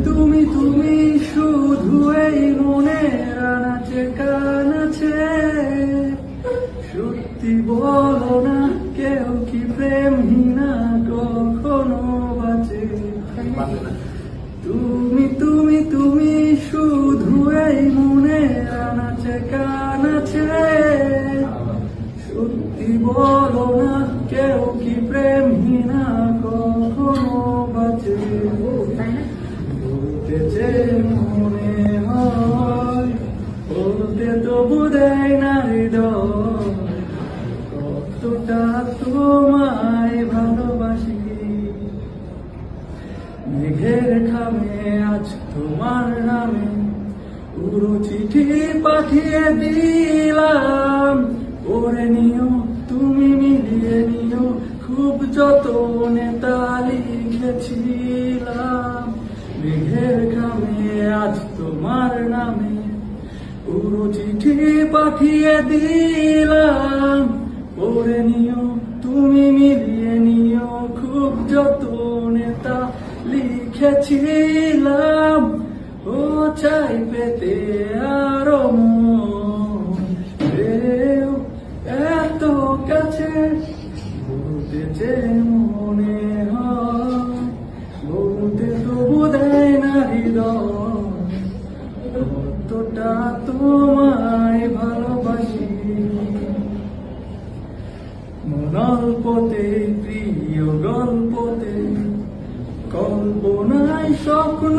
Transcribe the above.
তুমি তুমি শুধু এই মনের আনাচে কানাচে, সত্যি বলো না কেউ কি প্রেমহীনা কখনো বাঁচে? তুমি তুমি তুমি শুধু এই মনের আনাচে কানাচে, সত্যি বলো না কেউ কি প্রেমহীনা কখনো বাঁচে? বলতে যে মনে হয় বলতে তবু দেয় না হৃদয়, কতটা তোমায় ভালোবাসি। মেঘের খামে আজ তোমার নামে পুরো চিঠি পাঠিয়ে দিলাম, পড়ে নিও তুমি মিলিয়ে নিও, খুব যতনে তা লিখেছিলাম। মেঘের খামে আজ তোমার নামে পুরো চিঠি পাঠিয়ে দিলাম, পড়ে নিও তুমি মিলিয়ে নিও, খুব যতনে তা লিখেছিলাম। ও চাই পেতে আরো মন, ঢেউ এত কাছে, বলতে যে মনে হয় বলতে তবু দেয় না হৃদয়, কতটা তোমায় ভালোবাসি। মনল্পতে প্রিয় গল্পতে, কল্পনায় স্বপ্ন